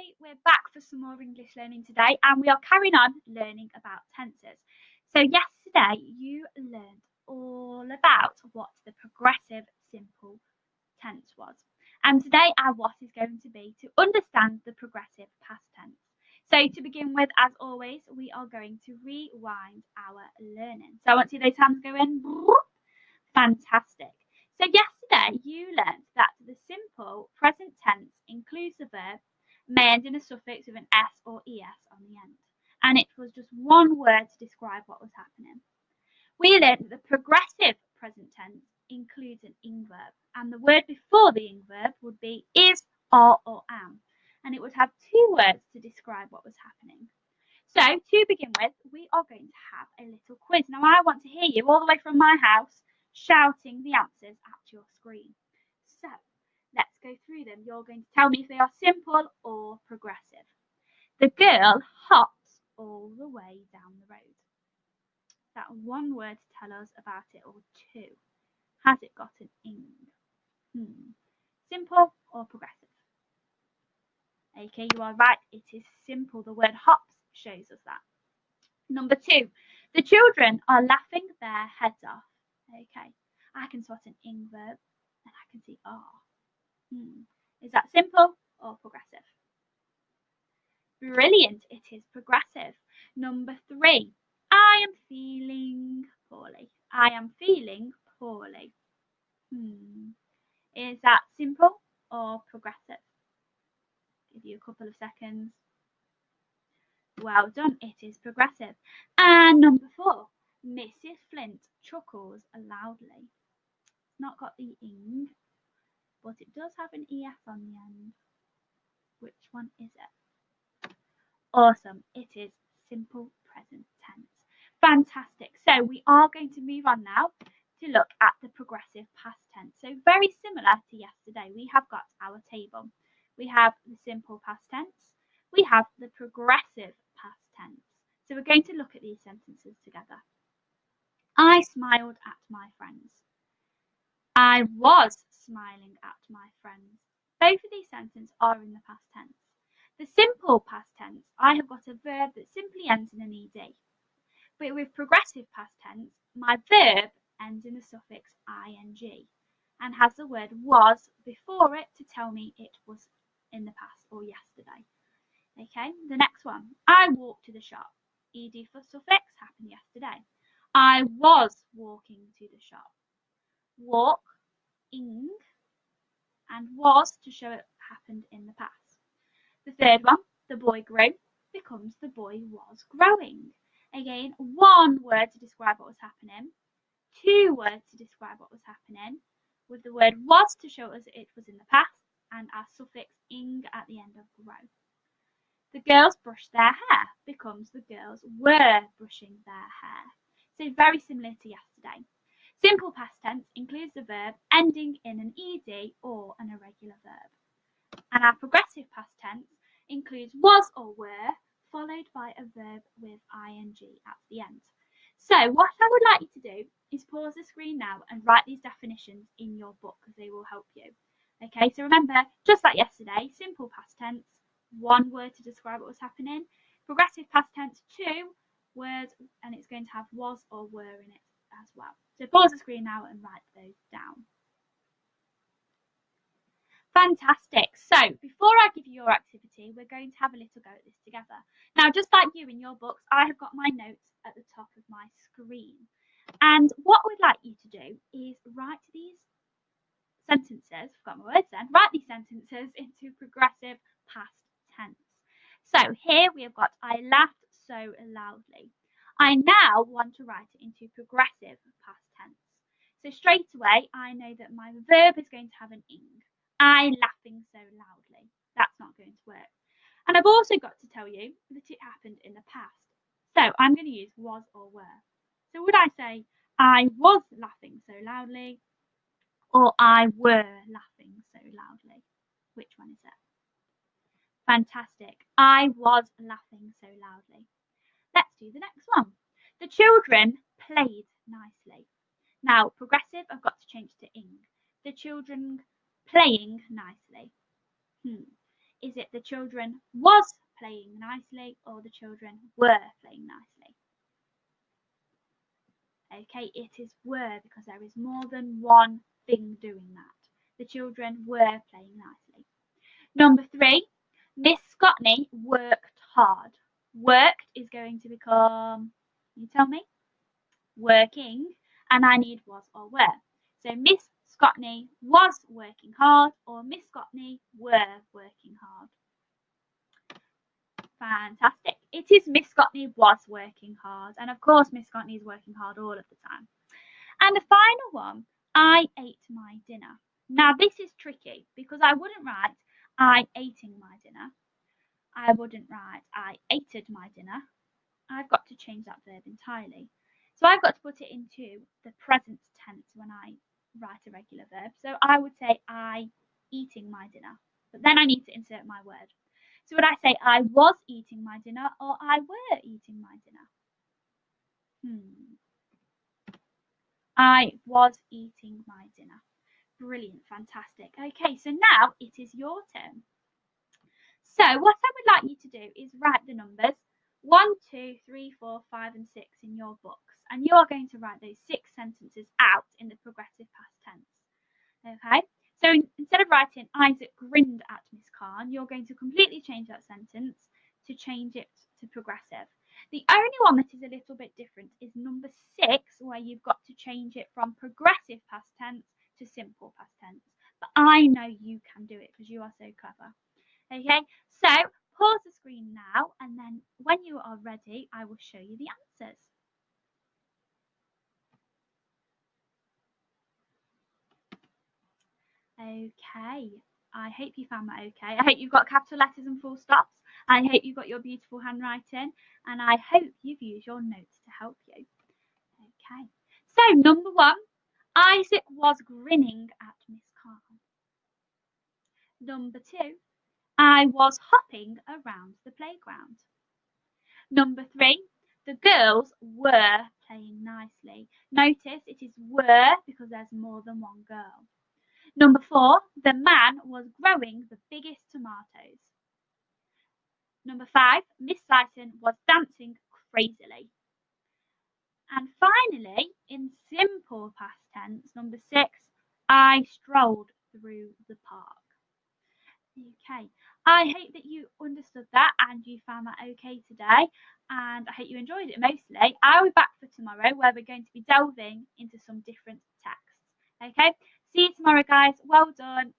Hi, we're back for some more English learning today, and we are carrying on learning about tenses. So, yesterday you learned all about what the progressive simple tense was, and today our what is going to be to understand the progressive past tense. So, to begin with, as always, we are going to rewind our learning. So, I want to see those hands going. Fantastic. So, yesterday you learned that the simple present tense includes the verb may end in a suffix with an s or es on the end. And it was just one word to describe what was happening. We learned that the progressive present tense includes an ing verb, and the word before the ing verb would be is, are, or am. And it would have two words to describe what was happening. So, to begin with, we are going to have a little quiz. Now, I want to hear you all the way from my house shouting the answers at your screen. So, let's go through them. You're going to tell me if they are simple or progressive. The girl hops all the way down the road. That one word to tell us about it, or two. Has it got an ing? Simple or progressive? Okay, you are right. It is simple. The word hops shows us that. Number two, the children are laughing their heads off. Okay, I can spot an ing verb and I can see are. Is that simple or progressive? Brilliant, it is progressive. Number three, I am feeling poorly. I am feeling poorly. Is that simple or progressive? Give you a couple of seconds. Well done, it is progressive. And number four, Mrs. Flint chuckles loudly. It's not got the ing, but it does have an es on the end. Which one is it? Awesome, it is simple present tense. Fantastic. So we are going to move on now to look at the progressive past tense. So very similar to yesterday, we have got our table. We have the simple past tense. We have the progressive past tense. So we're going to look at these sentences together. I smiled at my friends. I was smiling at my friends. Both of these sentences are in the past tense. The simple past tense, I have got a verb that simply ends in an ed. But with progressive past tense, my verb ends in the suffix ing and has the word was before it to tell me it was in the past or yesterday. Okay, the next one. I walked to the shop. Ed for suffix happened yesterday. I was walking to the shop. Walk, ing, and was to show it happened in the past. The third one, the boy grew, becomes the boy was growing. Again, one word to describe what was happening, two words to describe what was happening, with the word was to show us it was in the past, and our suffix ing at the end of grow. The girls brushed their hair becomes the girls were brushing their hair. So very similar to yesterday. Simple past tense includes the verb ending in an ed or an irregular verb. And our progressive past tense includes was or were, followed by a verb with ing at the end. So what I would like you to do is pause the screen now and write these definitions in your book because they will help you. Okay, so remember, just like yesterday, simple past tense, one word to describe what was happening. Progressive past tense, two words, and it's going to have was or were in it as well. So pause the screen now and write those down. Fantastic. So before I give you your activity, we're going to have a little go at this together. Now, just like you in your books, I have got my notes at the top of my screen. And what we'd like you to do is write these sentences, forgot my words then, write these sentences into progressive past tense. So here we have got I laughed so loudly. I now want to write it into progressive past tense. So straight away, I know that my verb is going to have an ing. I laughing so loudly. That's not going to work. And I've also got to tell you that it happened in the past. So I'm going to use was or were. So would I say I was laughing so loudly or I were laughing so loudly? Which one is it? Fantastic. I was laughing so loudly. Let's do the next one. The children played nicely. Now, progressive, I've got to change to ing. The children playing nicely. Is it the children was playing nicely or the children were playing nicely? Okay, it is were because there is more than one thing doing that. The children were playing nicely. Number 3, Miss Scotney worked hard. Worked is going to become, you tell me, working, and I need was or were. So Miss Scotney was working hard or Miss Scotney were working hard. Fantastic. It is Miss Scotney was working hard. And of course, Miss Scotney is working hard all of the time. And the final one, I ate my dinner. Now, this is tricky because I wouldn't write I ating my dinner. I wouldn't write I ated my dinner. I've got to change that verb entirely. So I've got to put it into the present tense when I write a regular verb. So I would say I eating my dinner. But then I need to insert my word. So would I say I was eating my dinner or I were eating my dinner? I was eating my dinner. Brilliant, fantastic. Okay, so now it is your turn. So what I would like you to do is write the numbers 1, 2, 3, 4, 5, and 6 in your books. And you are going to write those 6 sentences out in the progressive past tense. Okay, so instead of writing Isaac grinned at Miss Khan, you're going to completely change that sentence to change it to progressive. The only one that is a little bit different is number 6, where you've got to change it from progressive past tense to simple past tense. But I know you can do it because you are so clever. Okay, so pause the screen now, and then when you are ready, I will show you the answers. Okay, I hope you found that okay. I hope you've got capital letters and full stops. I hope you've got your beautiful handwriting, and I hope you've used your notes to help you. Okay, so number 1, Isaac was grinning at Miss Khan. Number 2, I was hopping around the playground. Number 3, the girls were playing nicely. Notice it is were because there's more than one girl. Number 4, the man was growing the biggest tomatoes. Number 5, Miss Slyson was dancing crazily. And finally, in simple past tense, number 6, I strolled through the park. Okay, I hope that you understood that and you found that okay today, and I hope you enjoyed it mostly. I'll be back for tomorrow where we're going to be delving into some different texts. Okay, see you tomorrow, guys. Well done.